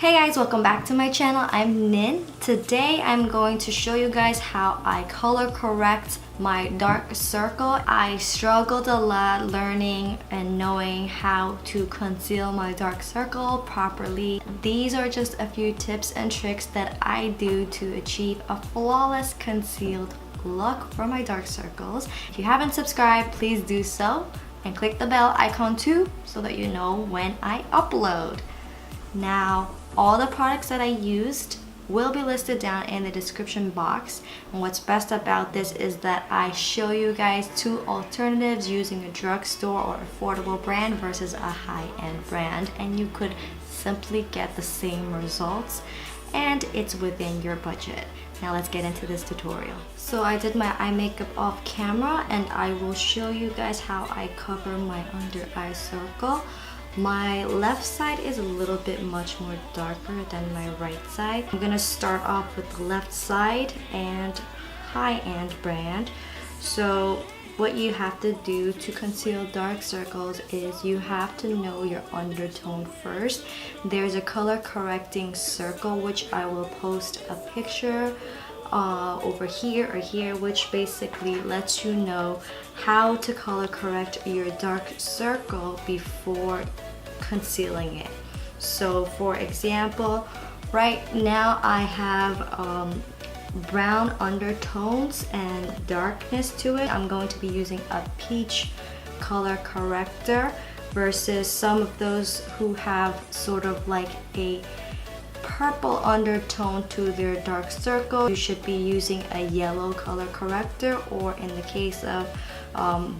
Hey guys, welcome back to my channel. I'm Hnin. Today I'm going to show you guys how I color correct my dark circle. I struggled a lot learning and knowing how to conceal my dark circle properly. These are just a few tips and tricks that I do to achieve a flawless concealed look for my dark circles. If you haven't subscribed, please do so and click the bell icon too so that you know when I upload. Now, all the products that I used will be listed down in the description box, and what's best about this is that I show you guys two alternatives using a drugstore or affordable brand versus a high-end brand, and you could simply get the same results and it's within your budget. Now let's get into this tutorial. So I did my eye makeup off camera and I will show you guys how I cover my under eye circle. My left side is a little bit much more darker than my right side. I'm gonna start off with the left side and high-end brand. So what you have to do to conceal dark circles is you have to know your undertone first. There's a color correcting circle which I will post a picture over here or here, which basically lets you know how to color correct your dark circle before concealing it. So for example, right now I have brown undertones and darkness to it. I'm going to be using a peach color corrector versus some of those who have sort of like a purple undertone to their dark circle. You should be using a yellow color corrector, or in the case of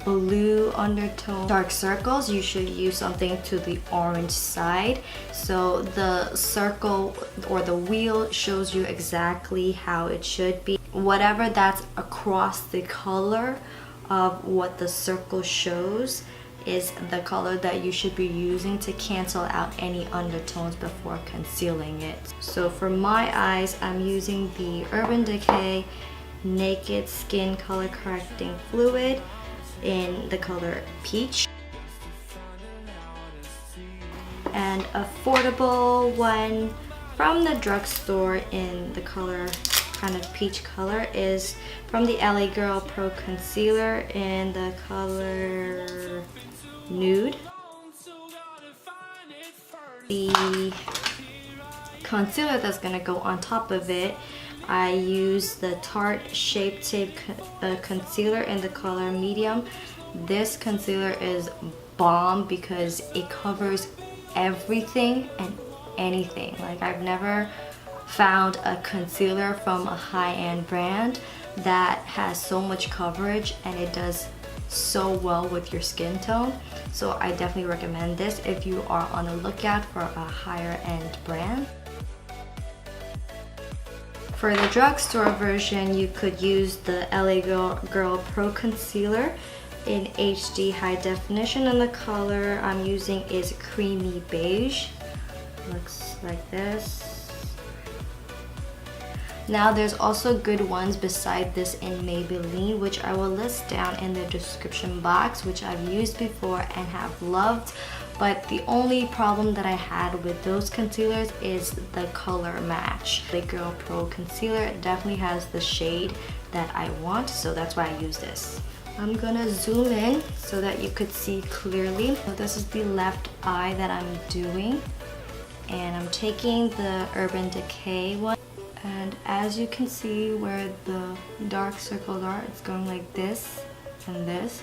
blue undertone dark circles, you should use something to the orange side. So the circle or the wheel shows you exactly how it should be. Whatever that's across the color of what the circle shows is the color that you should be using to cancel out any undertones before concealing it. So for my eyes, I'm using the Urban Decay Naked Skin Color Correcting Fluid in the color Peach. And affordable one from the drugstore in the color kind of peach color is from the LA Girl Pro Concealer in the color Nude. The concealer that's going to go on top of it, I use the Tarte Shape Tape Concealer in the color Medium. This concealer is bomb because it covers everything and anything. Like, I've never found a concealer from a high-end brand that has so much coverage and it does so well with your skin tone. So I definitely recommend this if you are on the lookout for a higher end brand. For the drugstore version, you could use the LA Girl Pro Concealer in HD High Definition, and the color I'm using is Creamy Beige. Looks like this. Now there's also good ones beside this in Maybelline, which I will list down in the description box, which I've used before and have loved. But the only problem that I had with those concealers is the color match. The Girl Pro Concealer definitely has the shade that I want, so that's why I use this. I'm gonna zoom in so that you could see clearly. So this is the left eye that I'm doing, and I'm taking the Urban Decay one. And as you can see where the dark circles are, it's going like this and this.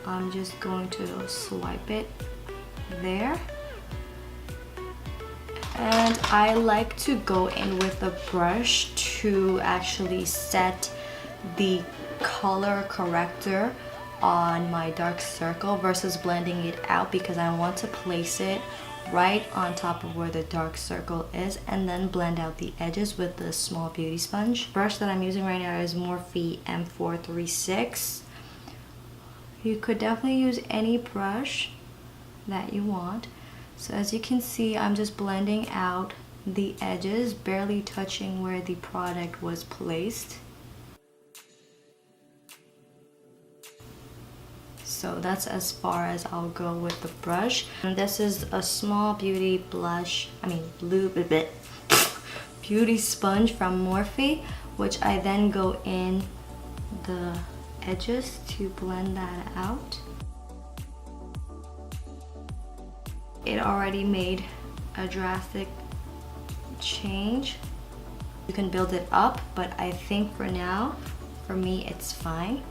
I'm just going to swipe it there. And I like to go in with a brush to actually set the color corrector on my dark circle versus blending it out, because I want to place it right on top of where the dark circle is and then blend out the edges with the small beauty sponge. The brush that I'm using right now is Morphe M436. You could definitely use any brush that you want. So as you can see, I'm just blending out the edges, barely touching where the product was placed. So that's as far as I'll go with the brush. And this is a small beauty beauty sponge from Morphe, which I then go in the edges to blend that out. It already made a drastic change. You can build it up, but I think for now, for me, it's fine.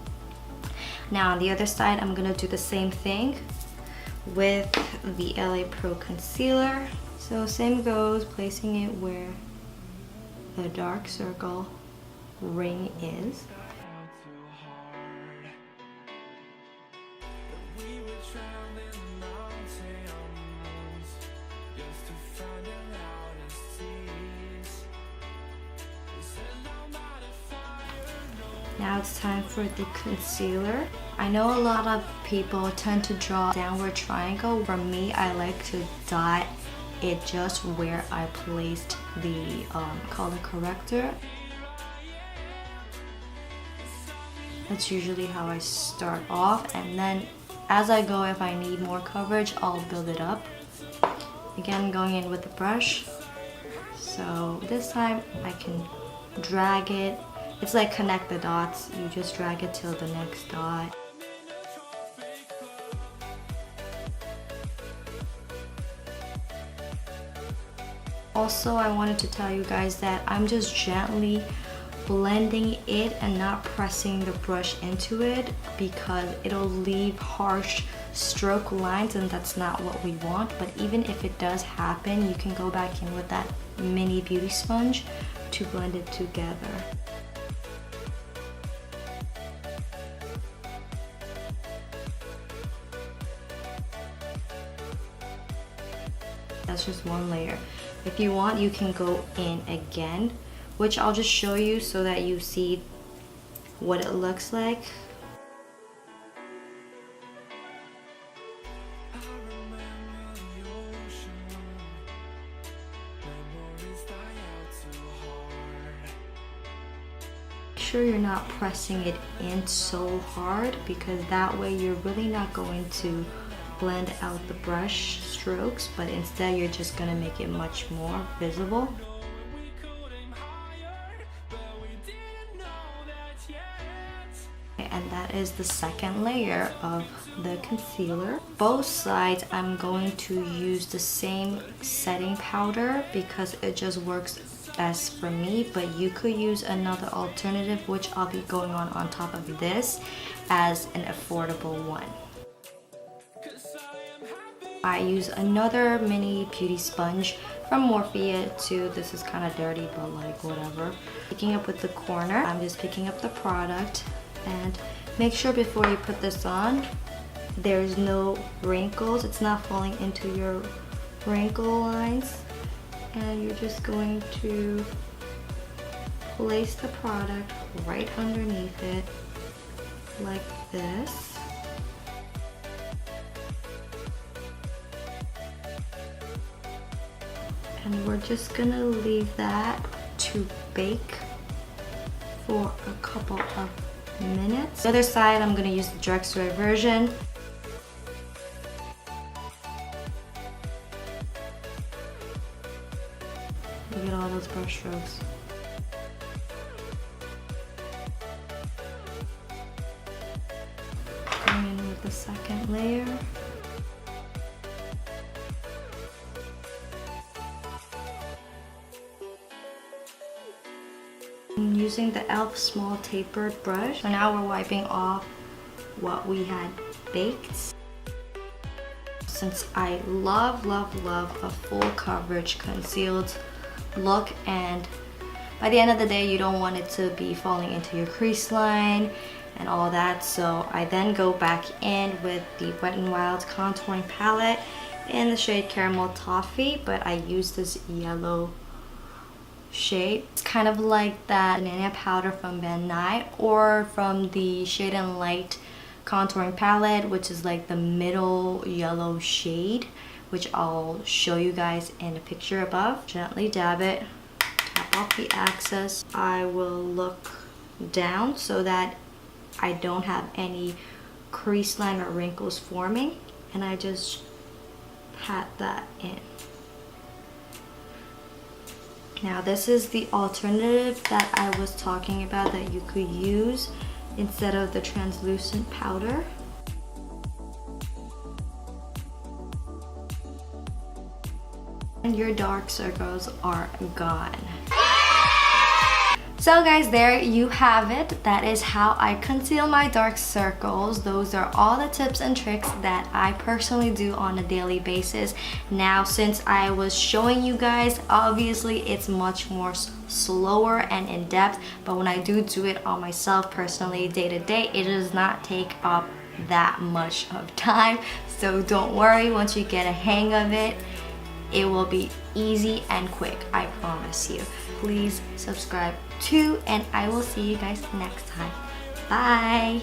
Now on the other side, I'm gonna do the same thing with the LA Pro Concealer. So same goes, placing it where the dark circle ring is. Now it's time for the concealer. I know a lot of people tend to draw a downward triangle. For me, I like to dot it just where I placed the color corrector. That's usually how I start off, and then as I go, if I need more coverage, I'll build it up. Again, going in with the brush. So this time I can drag it. It's like connect the dots. You just drag it till the next dot. Also, I wanted to tell you guys that I'm just gently blending it and not pressing the brush into it, because it'll leave harsh stroke lines and that's not what we want. But even if it does happen, you can go back in with that mini beauty sponge to blend it together. That's just one layer. If you want, you can go in again, which I'll just show you so that you see what it looks like. Make sure you're not pressing it in so hard, because that way you're really not going to blend out the brush strokes, but instead you're just gonna make it much more visible. And that is the second layer of the concealer. Both sides I'm going to use the same setting powder because it just works best for me, but you could use another alternative, which I'll be going on top of this as an affordable one. I use another mini beauty sponge from Morphe too. This is kind of dirty, but like whatever. Picking up with the corner, I'm just picking up the product, and make sure before you put this on, there's no wrinkles. It's not falling into your wrinkle lines. And you're just going to place the product right underneath it like this. And we're just gonna leave that to bake for a couple of minutes. The other side, I'm gonna use the drugstore version. Look at all those brush strokes. Going in with the second layer. I'm using the e.l.f. small tapered brush. So now we're wiping off what we had baked. Since I love a full coverage concealed look, and by the end of the day you don't want it to be falling into your crease line and all that, so I then go back in with the Wet n Wild contouring palette in the shade Caramel Toffee, but I use this yellow shade. It's kind of like that banana powder from Van Nuys, or from the Shade and Light contouring palette, which is like the middle yellow shade, which I'll show you guys in the picture above. Gently dab it, tap off the excess. I will look down so that I don't have any crease line or wrinkles forming, and I just pat that in. Now this is the alternative that I was talking about that you could use instead of the translucent powder. And your dark circles are gone. So guys, there you have it. That is how I conceal my dark circles. Those are all the tips and tricks that I personally do on a daily basis. Now, since I was showing you guys, obviously it's much more slower and in-depth, but when I do it on myself personally day to day, it does not take up that much of time. So don't worry, once you get a hang of it, it will be easy and quick, I promise you. Please subscribe too, and I will see you guys next time. Bye!